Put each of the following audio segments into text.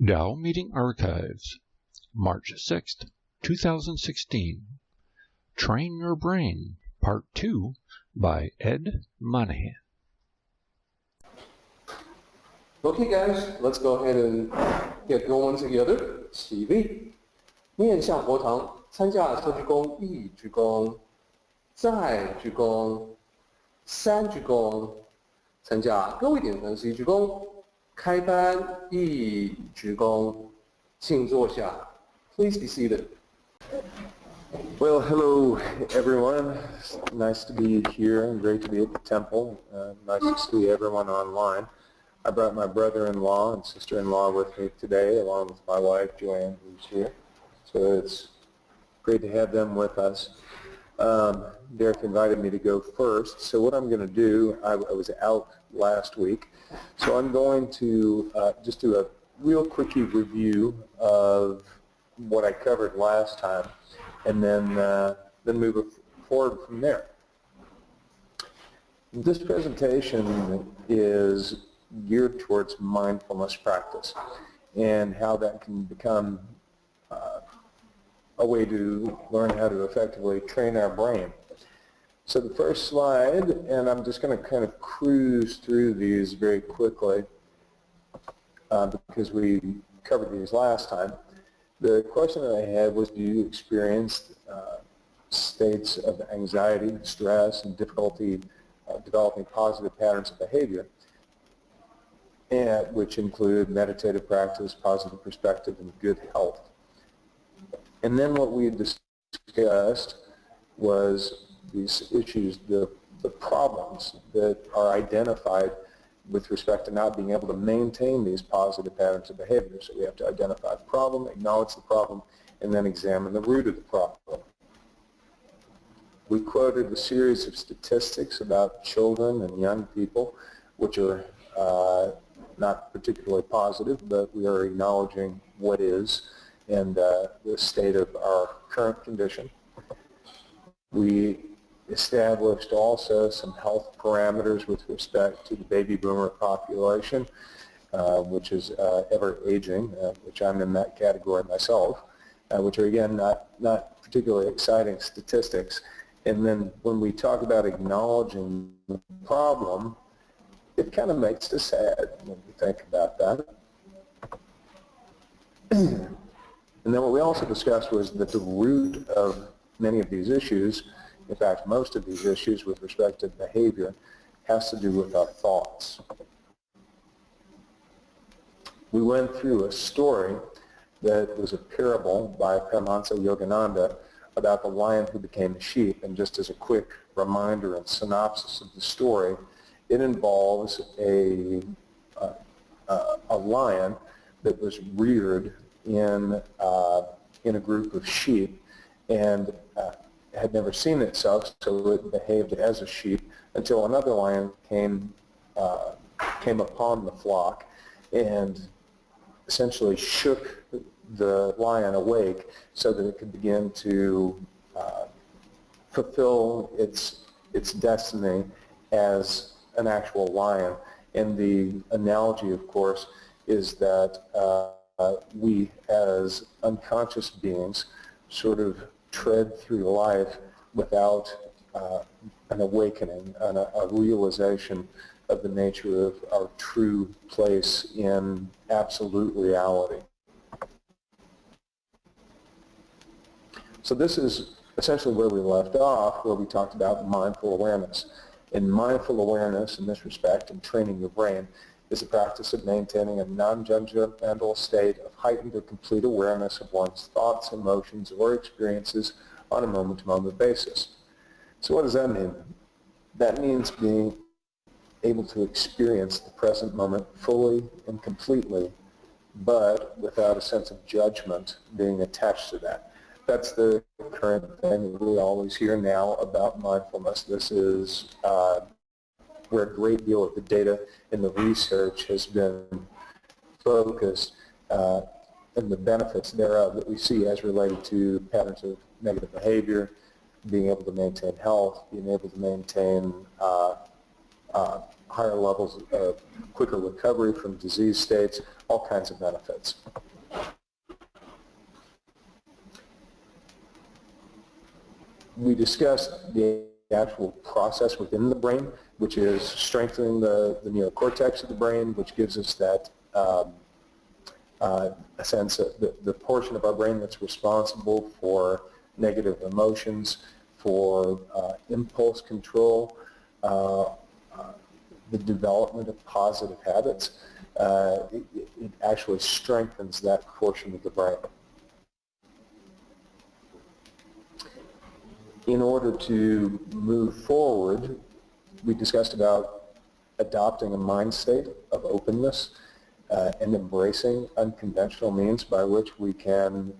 Tao Meeting Archives, March 6th, 2016. Train Your Brain, Part 2, by Ed Monaghan. Okay guys, let's go ahead and get going together. CV 面向佛堂，参加色鞠躬、一鞠躬、再鞠躬、三鞠躬，参加各位点灯，一鞠躬。开班一鞠躬，请坐下。Please be seated. Well, hello everyone. Nice to be here and great to be at the temple. Nice to see everyone online. I brought my brother-in-law and sister-in-law with me today, along with my wife Joanne, who's here. So it's great to have them with us. Derek invited me to go first, so what I'm going to do, I was out last week, so I'm going to just do a real quickie review of what I covered last time, and then move forward from there. This presentation is geared towards mindfulness practice and how that can become a way to learn how to effectively train our brain. So the first slide, and I'm just going to kind of cruise through these very quickly because we covered these last time. The question that I had was, do you experience states of anxiety, stress, and difficulty developing positive patterns of behavior, and which include meditative practice, positive perspective, and good health? And then what we discussed was these issues, the problems that are identified with respect to not being able to maintain these positive patterns of behavior. So we have to identify the problem, acknowledge the problem, and then examine the root of the problem. We quoted a series of statistics about children and young people, which are not particularly positive, but we are acknowledging what is and the state of our current condition. We established also some health parameters with respect to the baby boomer population, which is ever aging, which I'm in that category myself, which are again not particularly exciting statistics. And then when we talk about acknowledging the problem, it kind of makes us sad when we think about that. And then what we also discussed was that the root of many of these issues, in fact most of these issues with respect to behavior, has to do with our thoughts. We went through a story that was a parable by Paramahansa Yogananda about the lion who became a sheep, and just as a quick reminder and synopsis of the story, it involves a lion that was reared in a group of sheep and had never seen itself, so it behaved as a sheep until another lion came upon the flock and essentially shook the lion awake so that it could begin to fulfill its destiny as an actual lion. And the analogy, of course, is that we as unconscious beings sort of tread through life without an awakening, a realization of the nature of our true place in absolute reality. So this is essentially where we left off, where we talked about mindful awareness. And mindful awareness, in this respect, and training your brain, is the practice of maintaining a non-judgmental state of heightened or complete awareness of one's thoughts, emotions, or experiences on a moment-to-moment basis. So what does that mean? That means being able to experience the present moment fully and completely, but without a sense of judgment being attached to that. That's the current thing that we always hear now about mindfulness. This is where a great deal of the data and the research has been focused, and the benefits thereof that we see as related to patterns of negative behavior, being able to maintain health, being able to maintain higher levels of quicker recovery from disease states, all kinds of benefits. We discussed the actual process within the brain, which is strengthening the neocortex of the brain, which gives us that a sense of the portion of our brain that's responsible for negative emotions, for impulse control, the development of positive habits. It actually strengthens that portion of the brain. In order to move forward, we discussed about adopting a mind state of openness and embracing unconventional means by which we can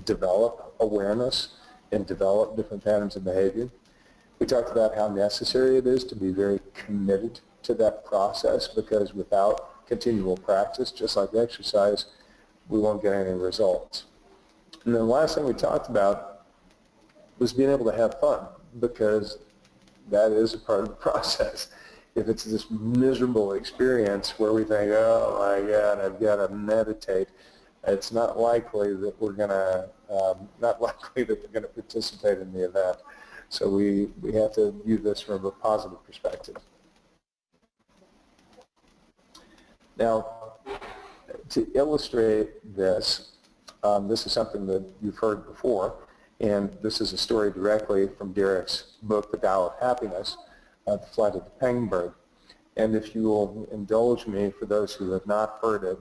develop awareness and develop different patterns of behavior. We talked about how necessary it is to be very committed to that process, because without continual practice, just like exercise, we won't get any results. And then the last thing we talked about was being able to have fun, because that is a part of the process. If it's this miserable experience where we think, oh my God, I've got to meditate, it's not likely that we're going to participate in the event. So we have to view this from a positive perspective. Now, to illustrate this, this is something that you've heard before, and this is a story directly from Derek's book, The Tao of Happiness, The Flight of the Peng Bird. And if you will indulge me, for those who have not heard it,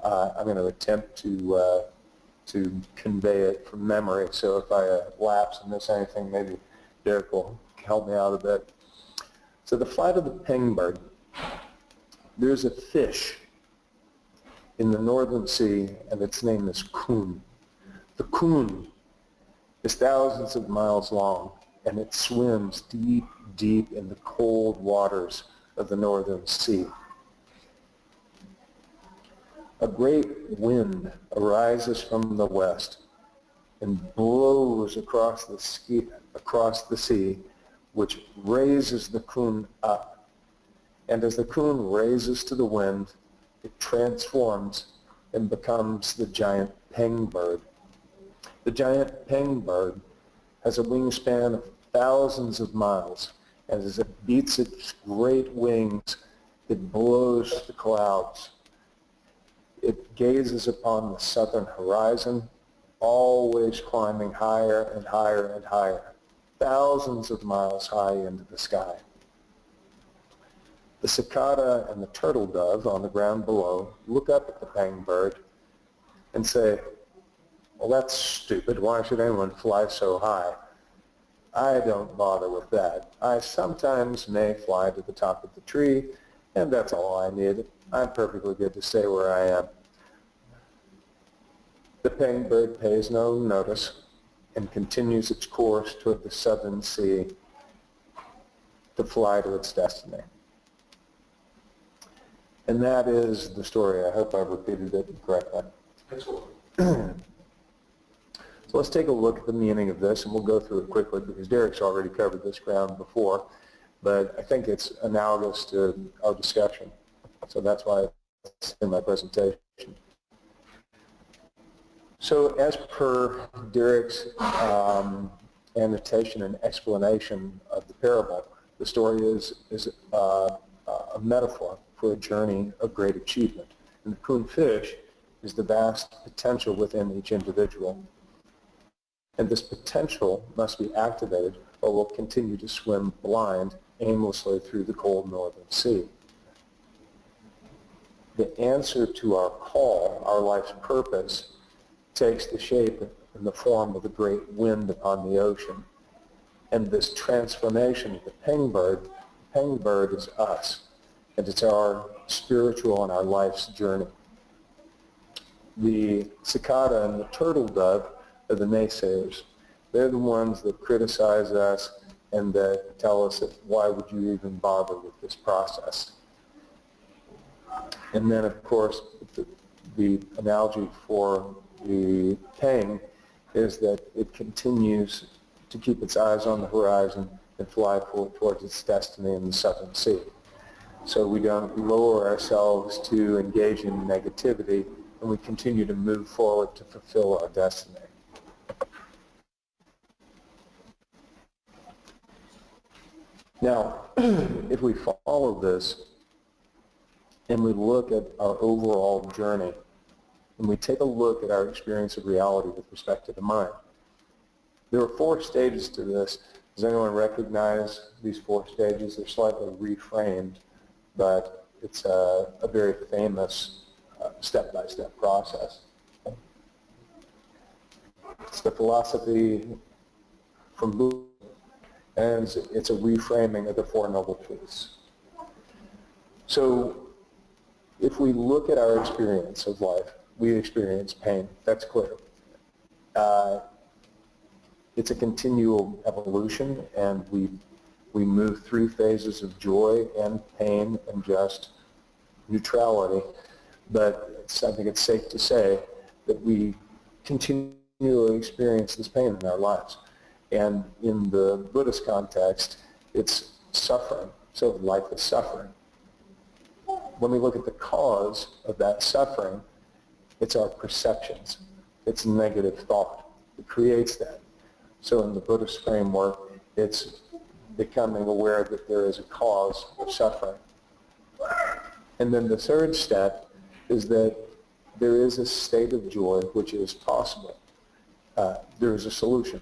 I'm going to attempt to convey it from memory. So if I lapse and miss anything, maybe Derek will help me out a bit. So the flight of the Peng Bird. There's a fish in the Northern Sea, and its name is coon. The coon is thousands of miles long, and it swims deep, deep in the cold waters of the Northern Sea. A great wind arises from the west and blows across the sea, which raises the coon up. And as the coon raises to the wind, it transforms and becomes the giant Peng bird. The giant Peng bird has a wingspan of thousands of miles, and as it beats its great wings, it blows the clouds. It gazes upon the southern horizon, always climbing higher and higher and higher, thousands of miles high into the sky. The cicada and the turtle dove on the ground below look up at the Peng bird and say, well, that's stupid. Why should anyone fly so high? I don't bother with that. I sometimes may fly to the top of the tree, and that's all I need. I'm perfectly good to stay where I am. The Peng bird pays no notice and continues its course toward the southern sea to fly to its destiny. And that is the story. I hope I've repeated it correctly. Excellent. So let's take a look at the meaning of this, and we'll go through it quickly because Derek's already covered this ground before, but I think it's analogous to our discussion. So that's why it's in my presentation. So as per Derek's annotation and explanation of the parable, the story is a metaphor for a journey of great achievement. And the coon fish is the vast potential within each individual. And this potential must be activated or we'll continue to swim blind aimlessly through the cold northern sea. The answer to our call, our life's purpose, takes the shape in the form of the great wind upon the ocean. And this transformation of the Peng bird is us. And it's our spiritual and our life's journey. The cicada and the turtle dove are the naysayers. They're the ones that criticize us and that tell us that why would you even bother with this process? And then, of course, the analogy for the Peng is that it continues to keep its eyes on the horizon and fly towards its destiny in the southern sea. so we don't lower ourselves to engage in negativity, and we continue to move forward to fulfill our destiny. Now, if we follow this and we look at our overall journey, and we take a look at our experience of reality with respect to the mind, there are 4 stages to this. Does anyone recognize these 4 stages? They're slightly reframed, but it's a very famous step-by-step process. It's the philosophy from Buddha, and it's a reframing of the 4 Noble Truths. So if we look at our experience of life, we experience pain. That's clear. It's a continual evolution, and we move through phases of joy and pain and just neutrality. But I think it's safe to say that we continually experience this pain in our lives. And in the Buddhist context, it's suffering. So life is suffering. When we look at the cause of that suffering, it's our perceptions. It's negative thought. It creates that. So in the Buddhist framework, it's becoming aware that there is a cause of suffering. And then the third step is that there is a state of joy which is possible. There is a solution.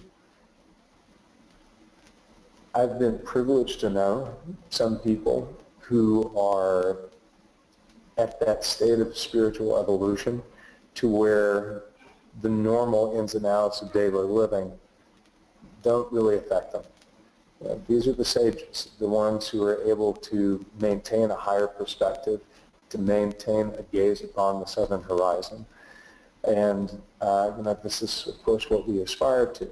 I've been privileged to know some people who are at that state of spiritual evolution to where the normal ins and outs of daily living don't really affect them. These are the sages, the ones who are able to maintain a higher perspective, to maintain a gaze upon the southern horizon. And this is, of course, what we aspire to.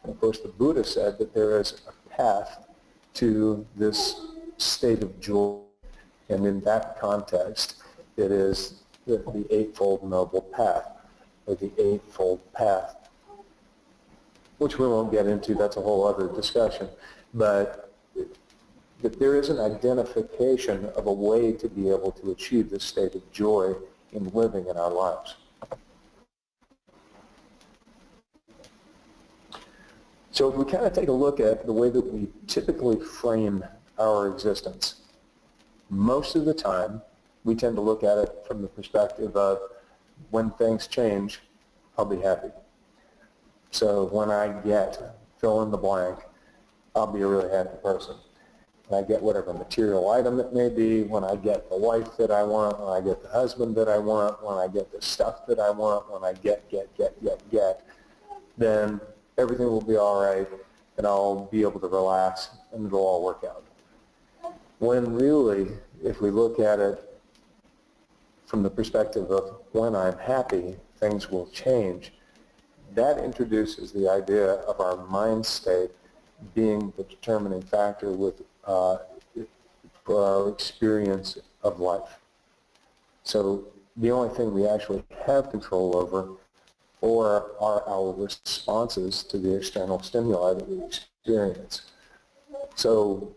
And of course, the Buddha said that there is a path to this state of joy. And in that context, it is the Eightfold Noble Path, or the Eightfold Path, which we won't get into. That's a whole other discussion. But that there is an identification of a way to be able to achieve this state of joy in living in our lives. So if we kind of take a look at the way that we typically frame our existence, most of the time we tend to look at it from the perspective of when things change, I'll be happy. So when I get fill in the blank, I'll be a really happy person. When I get whatever material item it may be, when I get the wife that I want, when I get the husband that I want, when I get the stuff that I want, when I get, then everything will be all right, and I'll be able to relax, and it'll all work out. When really, if we look at it from the perspective of when I'm happy, things will change, that introduces the idea of our mind state being the determining factor for our experience of life. So the only thing we actually have control over are our responses to the external stimuli that we experience. So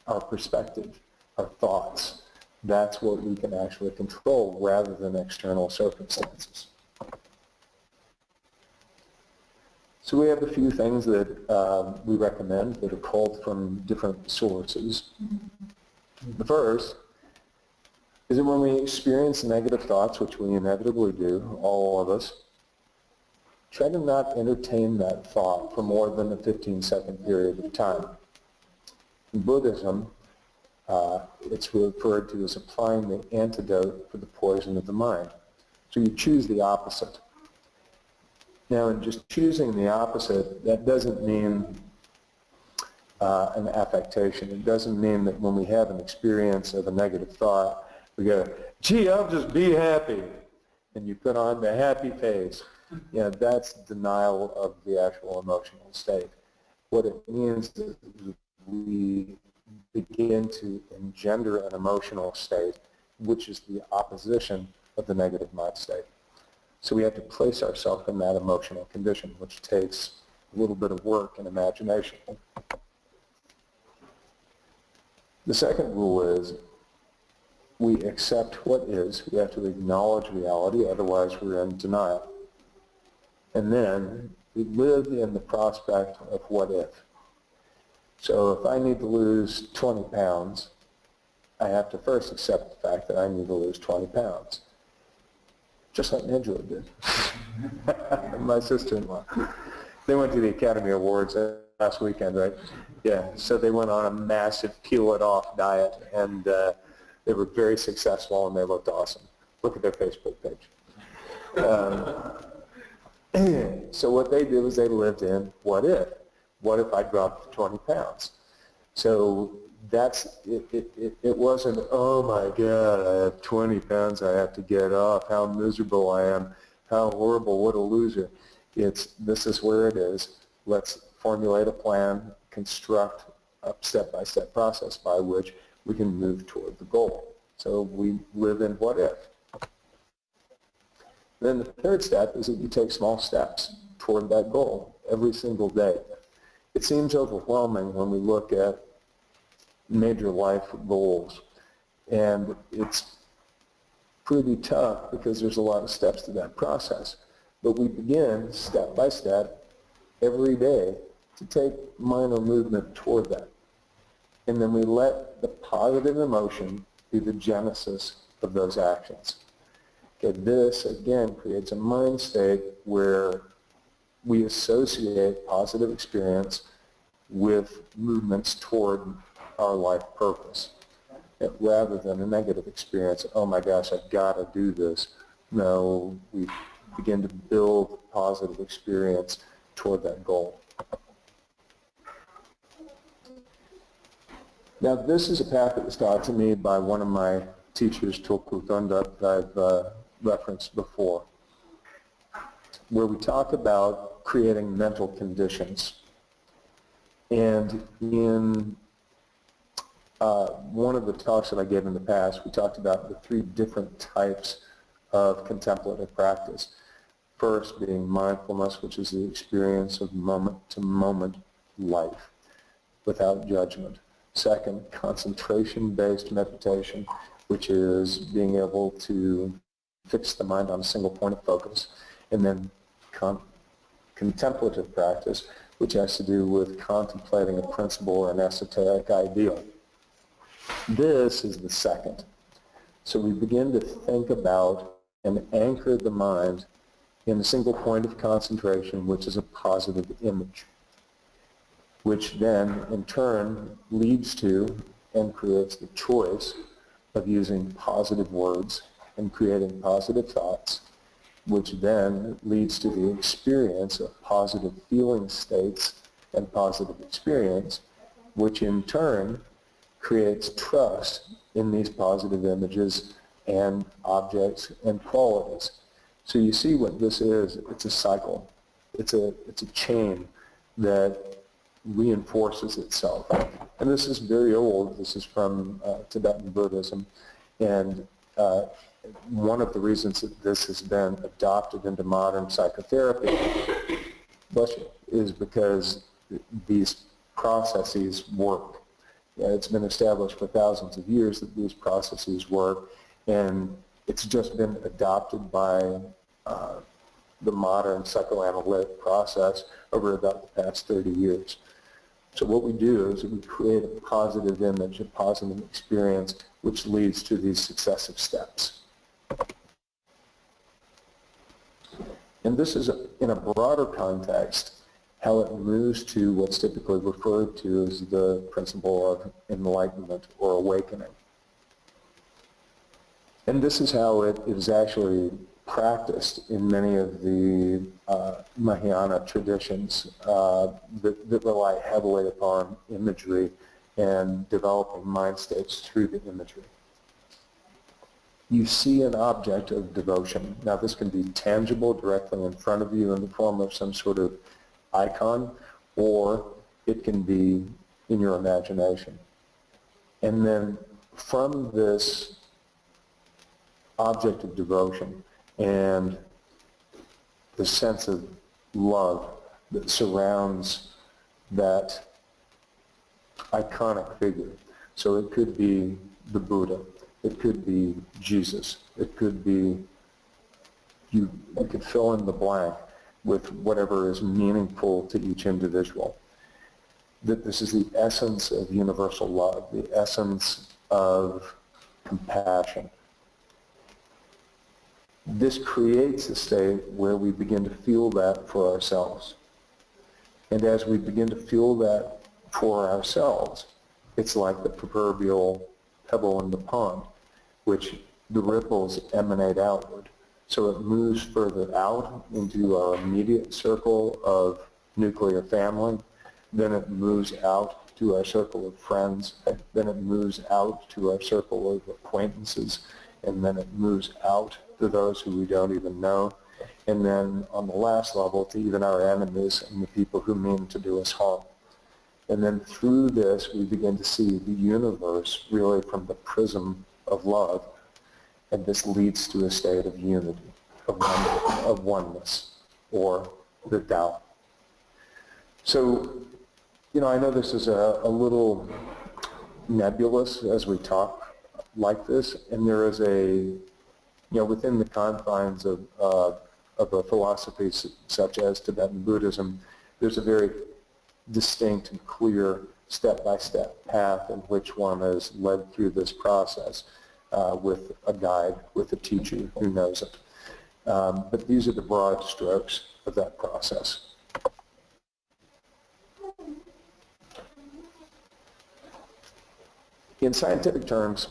our perspective, our thoughts, that's what we can actually control rather than external circumstances. So we have a few things that we recommend that are pulled from different sources. The first is that when we experience negative thoughts, which we inevitably do, all of us, try to not entertain that thought for more than a 15-second period of time. In Buddhism, it's referred to as applying the antidote for the poison of the mind. So you choose the opposite. Now, in just choosing the opposite, that doesn't mean an affectation. It doesn't mean that when we have an experience of a negative thought, we go, gee, I'll just be happy. And you put on the happy face. That's denial of the actual emotional state. What it means is we begin to engender an emotional state, which is the opposition of the negative mind state. So we have to place ourselves in that emotional condition, which takes a little bit of work and imagination. The second rule is we accept what is. We have to acknowledge reality, otherwise we're in denial. And then we live in the prospect of what if. So if I need to lose 20 pounds, I have to first accept the fact that I need to lose 20 pounds. Just like Angela did. My sister-in-law. They went to the Academy Awards last weekend, right? Yeah, so they went on a massive peel-it-off diet, and they were very successful, and they looked awesome. Look at their Facebook page. So what they did was they lived in what if. What if I dropped 20 pounds? So that's, it wasn't, oh my God, I have 20 pounds I have to get off, how miserable I am, how horrible, what a loser. It's, this is where it is. Let's formulate a plan, construct a step-by-step process by which we can move toward the goal. So we live in what if. Then the third step is that you take small steps toward that goal every single day. It seems overwhelming when we look at major life goals, and it's pretty tough because there's a lot of steps to that process. But we begin step by step every day to take minor movement toward that. And then we let the positive emotion be the genesis of those actions. Okay, this, again, creates a mind state where we associate positive experience with movements toward our life purpose, rather than a negative experience. Oh my gosh, I've got to do this. No, we begin to build positive experience toward that goal. Now, this is a path that was taught to me by one of my teachers, Tulku Thondup, that I've referenced before, where we talk about creating mental conditions. And in one of the talks that I gave in the past, we talked about the 3 different types of contemplative practice. First being mindfulness, which is the experience of moment-to-moment life without judgment. Second, concentration-based meditation, which is being able to fix the mind on a single point of focus. And then contemplative practice, which has to do with contemplating a principle or an esoteric ideal. This is the second. So we begin to think about and anchor the mind in a single point of concentration, which is a positive image, which then in turn leads to and creates the choice of using positive words and creating positive thoughts, which then leads to the experience of positive feeling states and positive experience, which in turn creates trust in these positive images and objects and qualities. So you see what this is. It's a cycle. It's a chain that reinforces itself. And this is very old. This is from Tibetan Buddhism. And one of the reasons that this has been adopted into modern psychotherapy, is because these processes work. It's been established for thousands of years that these processes work, and it's just been adopted by the modern psychoanalytic process over about the past 30 years. So what we do is we create a positive image, a positive experience, which leads to these successive steps. And this is, in a broader context, how it moves to what's typically referred to as the principle of enlightenment or awakening. And this is how it is actually practiced in many of the Mahayana traditions that rely heavily upon imagery and developing mind states through the imagery. You see an object of devotion. Now this can be tangible directly in front of you in the form of some sort of icon, or it can be in your imagination. And then from this object of devotion and the sense of love that surrounds that iconic figure. So it could be the Buddha, It could be Jesus. It could be, you could fill in the blank with whatever is meaningful to each individual. That this is the essence of universal love, the essence of compassion. This creates a state where we begin to feel that for ourselves. And as we begin to feel that for ourselves, it's like the proverbial pebble in the pond, which the ripples emanate outward. So it moves further out into our immediate circle of nuclear family, then it moves out to our circle of friends, then it moves out to our circle of acquaintances, and then it moves out to those who we don't even know, and then on the last level to even our enemies and the people who mean to do us harm. And then through this we begin to see the universe really from the prism of love, and this leads to a state of unity, of oneness, or the Tao. So, I know this is a little nebulous as we talk like this, and there is within the confines of a philosophy such as Tibetan Buddhism, there's a very distinct and clear step-by-step path in which one is led through this process with a guide, with a teacher who knows it. But these are the broad strokes of that process. In scientific terms,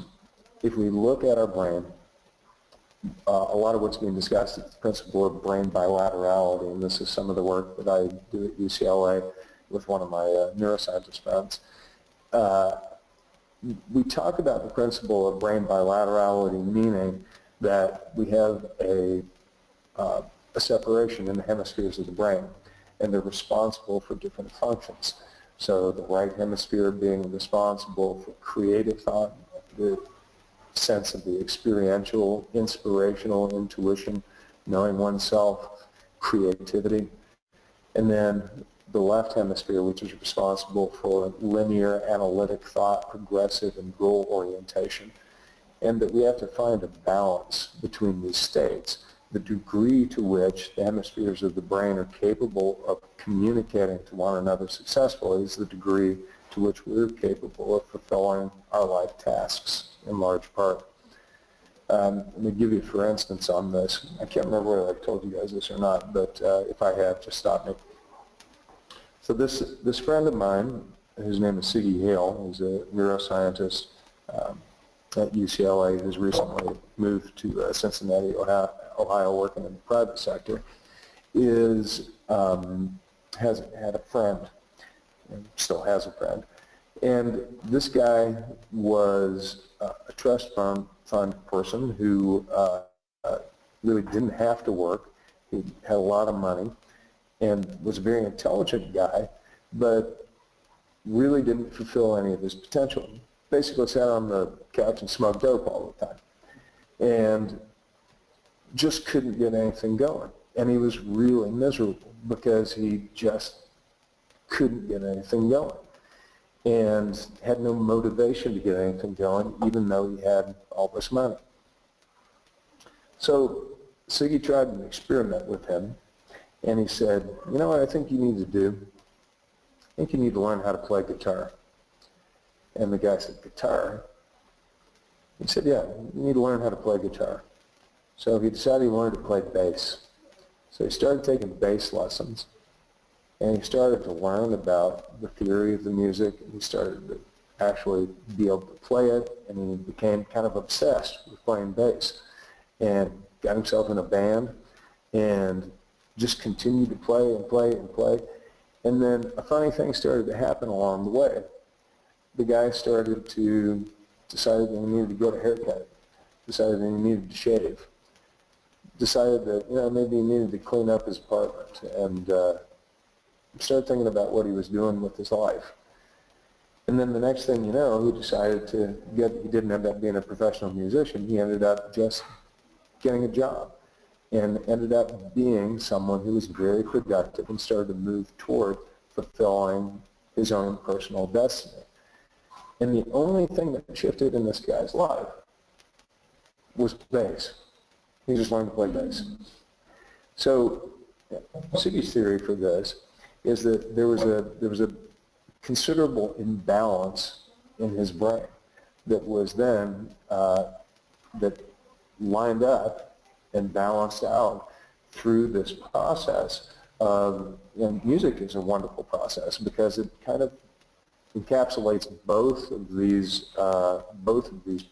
if we look at our brain, a lot of what's being discussed is the principle of brain bilaterality, and this is some of the work that I do at UCLA with one of my neuroscientist friends. We talk about the principle of brain bilaterality, meaning that we have a separation in the hemispheres of the brain, and they're responsible for different functions. So the right hemisphere being responsible for creative thought, the sense of the experiential, inspirational, intuition, knowing oneself, creativity. And then the left hemisphere, which is responsible for linear, analytic thought, progressive, and goal orientation. And that we have to find a balance between these states. The degree to which the hemispheres of the brain are capable of communicating to one another successfully is the degree to which we're capable of fulfilling our life tasks in large part. Let me give you for instance on this. I can't remember whether I've told you guys this or not, but if I have, just stop me. So this friend of mine, whose name is Siggy Hale, is a neuroscientist at UCLA who's recently moved to Cincinnati, Ohio, working in the private sector, has had a friend, and still has a friend. And this guy was a trust fund person who really didn't have to work. He had a lot of money and was a very intelligent guy, but really didn't fulfill any of his potential. Basically sat on the couch and smoked dope all the time and just couldn't get anything going. And he was really miserable because he just couldn't get anything going and had no motivation to get anything going, even though he had all this money. So Siggy tried an experiment with him, and he said, you know what I think you need to do? I think you need to learn how to play guitar. And the guy said, guitar? He said, yeah, you need to learn how to play guitar. So he decided he wanted to play bass. So he started taking bass lessons, and he started to learn about the theory of the music, and he started to actually be able to play it, and he became kind of obsessed with playing bass, and got himself in a band, and just continued to play and play and play. And then a funny thing started to happen along the way. The guy started to decide that he needed to get a haircut, decided that he needed to shave, decided that maybe he needed to clean up his apartment, and started thinking about what he was doing with his life. And then the next thing you know, he decided he didn't end up being a professional musician. He ended up just getting a job and ended up being someone who was very productive and started to move toward fulfilling his own personal destiny. And the only thing that shifted in this guy's life was bass. He just learned to play bass. So Siggy's theory for this is that there was a considerable imbalance in his brain that was then that lined up and balanced out through this process of, and music is a wonderful process because it kind of encapsulates both of these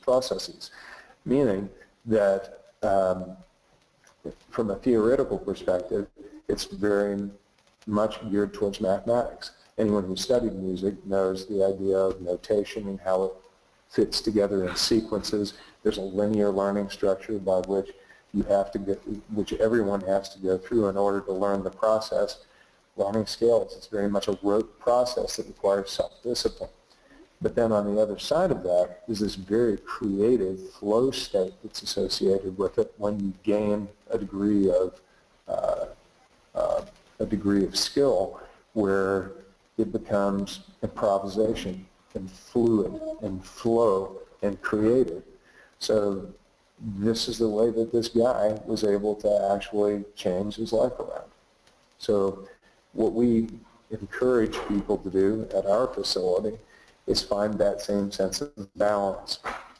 processes, meaning that from a theoretical perspective, it's very much geared towards mathematics. Anyone who studied music knows the idea of notation and how it fits together in sequences. There's a linear learning structure by which which everyone has to go through in order to learn the process. Learning scales, it's very much a rote process that requires self-discipline. But then on the other side of that is this very creative flow state that's associated with it when you gain a degree of skill where it becomes improvisation and fluid and flow and creative. So this is the way that this guy was able to actually change his life around. So what we encourage people to do at our facility is find that same sense of balance.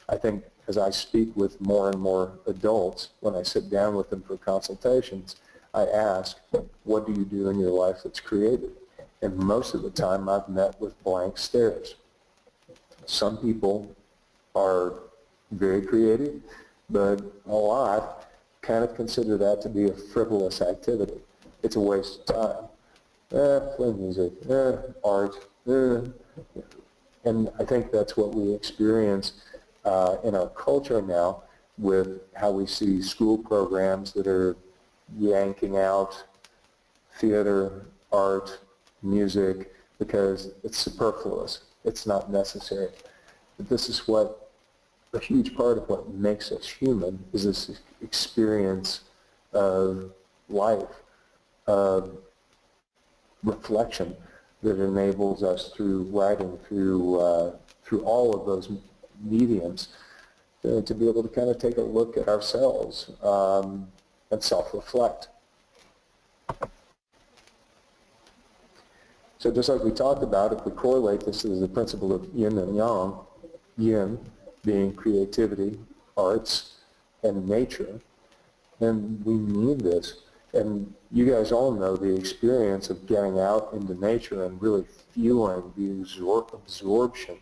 I think as I speak with more and more adults, when I sit down with them for consultations, I ask, what do you do in your life that's creative? And most of the time I've met with blank stares. Some people are very creative, but a lot kind of consider that to be a frivolous activity. It's a waste of time. Play music, art, and I think that's what we experience in our culture now with how we see school programs that are yanking out theater, art, music, because it's superfluous. It's not necessary. But this is what a huge part of what makes us human is this experience of life, of reflection that enables us through writing, through all of those mediums, to be able to kind of take a look at ourselves and self-reflect. So just like we talked about, if we correlate this to the principle of yin and yang, yin being creativity, arts, and nature, then we need this. And you guys all know the experience of getting out into nature and really feeling the absorption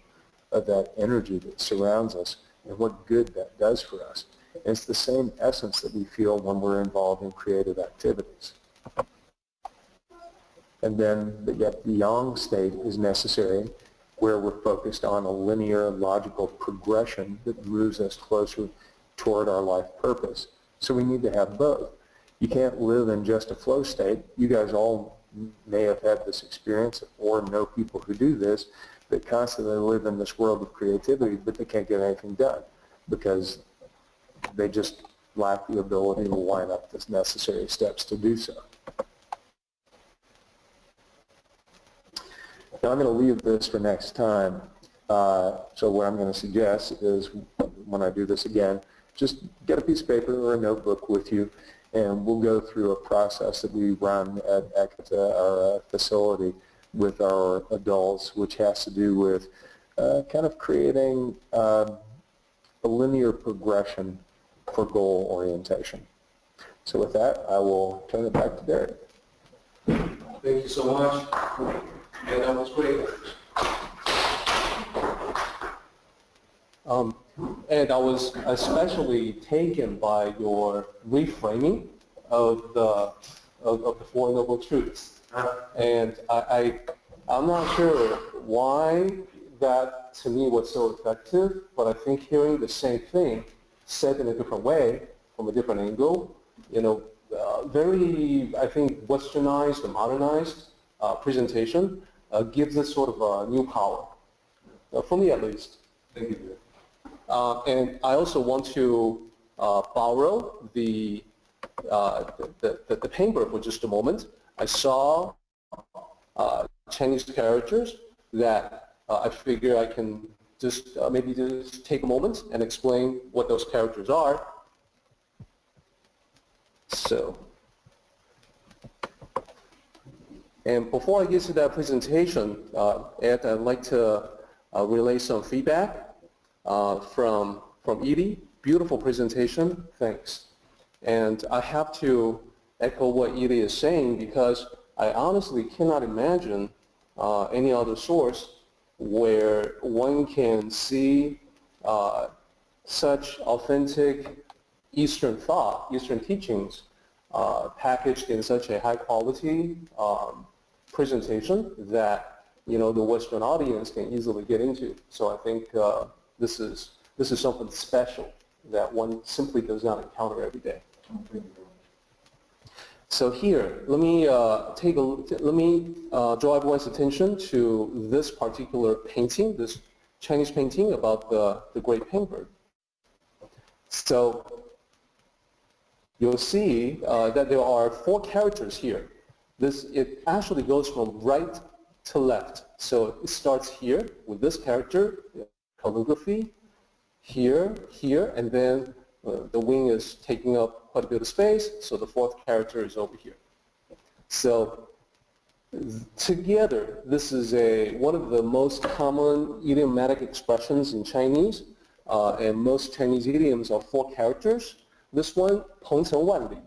of that energy that surrounds us and what good that does for us. And it's the same essence that we feel when we're involved in creative activities. And then yet the yang state is necessary, where we're focused on a linear, logical progression that moves us closer toward our life purpose. So we need to have both. You can't live in just a flow state. You guys all may have had this experience or know people who do this, that constantly live in this world of creativity, but they can't get anything done because they just lack the ability to line up the necessary steps to do so. Now I'm going to leave this for next time. So what I'm going to suggest is when I do this again, just get a piece of paper or a notebook with you, and we'll go through a process that we run at our facility with our adults, which has to do with kind of creating a linear progression for goal orientation. So with that, I will turn it back to Derek. Thank you so much. Yeah, that was great. And I was especially taken by your reframing of the Four Noble Truths. And I'm not sure why that to me was so effective, but I think hearing the same thing said in a different way, from a different angle, very, I think, westernized or modernized presentation gives it sort of a new power, for me at least. Thank you. And I also want to borrow the Peng for just a moment. I saw Chinese characters that I figure I can just maybe just take a moment and explain what those characters are. So, and before I get to that presentation, Ed, I'd like to relay some feedback from Edie. Beautiful presentation, thanks. And I have to echo what Edie is saying because I honestly cannot imagine any other source where one can see such authentic Eastern thought, Eastern teachings packaged in such a high quality presentation that the Western audience can easily get into. So I think this is something special that one simply does not encounter every day. So here, let me draw everyone's attention to this particular painting, this Chinese painting about the great penguin. So you'll see that there are 4 characters here. It actually goes from right to left. So it starts here with this character, calligraphy, here, and then the wing is taking up quite a bit of space, so the 4th character is over here. So together, this is one of the most common idiomatic expressions in Chinese, and most Chinese idioms are 4 characters. This one, Peng Wanli.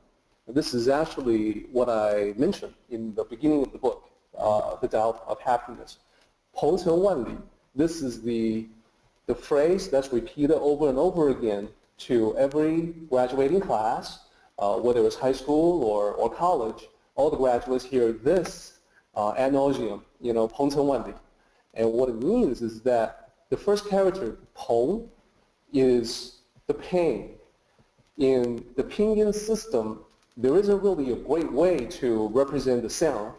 This is actually what I mentioned in the beginning of the book, The Tao of Happiness. Peng Wanli. This is the phrase that's repeated over and over again to every graduating class, whether it's high school or college. All the graduates hear this ad nauseum, Peng Wanli. And what it means is that the first character, Peng, is the pain. In the pinyin system, there isn't really a great way to represent the sound.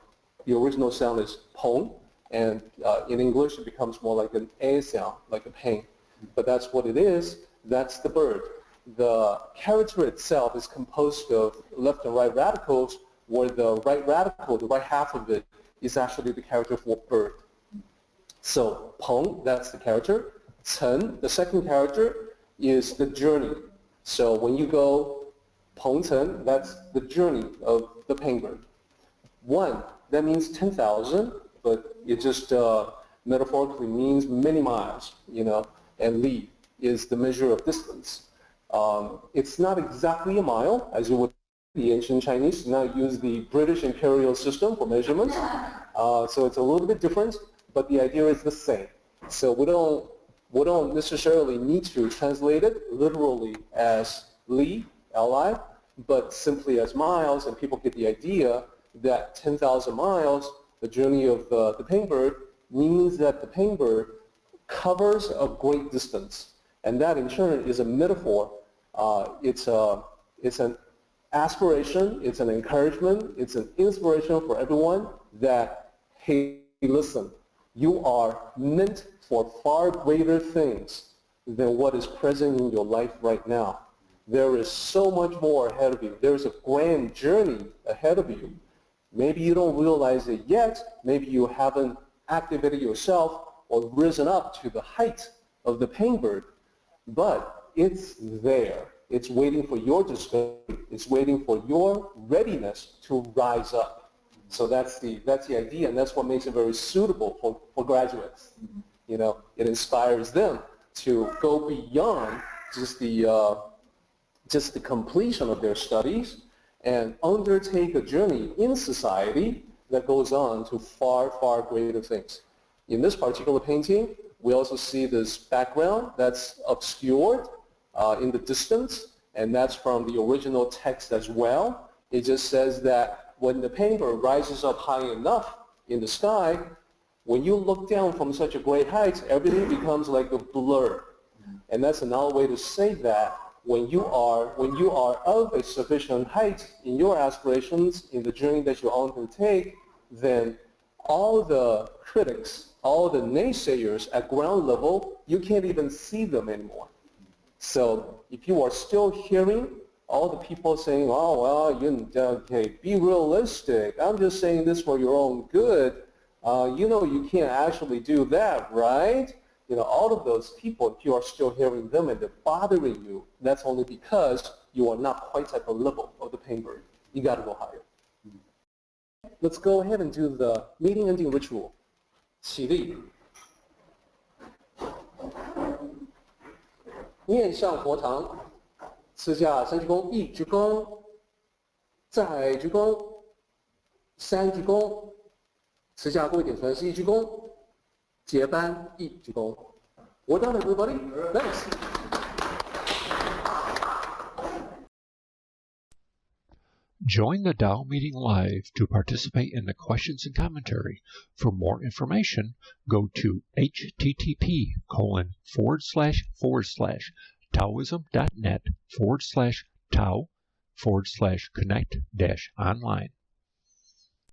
The original sound is Peng, and in English it becomes more like an A sound, like a pain. But that's what it is. That's the bird. The character itself is composed of left and right radicals, where the right radical, the right half of it, is actually the character for bird. So Peng, that's the character. Chen, the second character, is the journey. So when you go Peng Chen, that's the journey of the penguin. 1, that means 10,000, but it just metaphorically means many miles, and li is the measure of distance. It's not exactly a mile, as you would the ancient Chinese did not use the British imperial system for measurements, so it's a little bit different, but the idea is the same. So we don't necessarily need to translate it literally as li, li, but simply as miles, and people get the idea that 10,000 miles, the journey of the pengbird, means that the pengbird covers a great distance. And that in turn is a metaphor. It's an aspiration, it's an encouragement, it's an inspiration for everyone that, hey, listen, you are meant for far greater things than what is present in your life right now. There is so much more ahead of you. There's a grand journey ahead of you. Maybe you don't realize it yet. Maybe you haven't activated yourself or risen up to the height of the pengbird, but it's there. It's waiting for your discovery. It's waiting for your readiness to rise up. So that's the idea, and that's what makes it very suitable for graduates. It inspires them to go beyond just the completion of their studies and undertake a journey in society that goes on to far, far greater things. In this particular painting, we also see this background that's obscured in the distance, and that's from the original text as well. It just says that when the penguin rises up high enough in the sky, when you look down from such a great height, everything becomes like a blur. And that's another way to say that when you are of a sufficient height in your aspirations, in the journey that you undertake, then all the critics, all the naysayers at ground level, you can't even see them anymore. So if you are still hearing all the people saying, oh, well, okay, be realistic, I'm just saying this for your own good, you can't actually do that, right? All of those people, if you are still hearing them and they're bothering you, that's only because you are not quite at the level of the penguin. you got to go higher. Let's go ahead and do the meeting ending ritual. 起立，面向佛堂，持下三鞠躬，一鞠躬，再鞠躬，三鞠躬，持下跪点传是一鞠躬，结班一鞠躬。Well done, everybody. Thanks. Join the Tao meeting live to participate in the questions and commentary. For more information, go to http://taoism.net/tao/connect-online.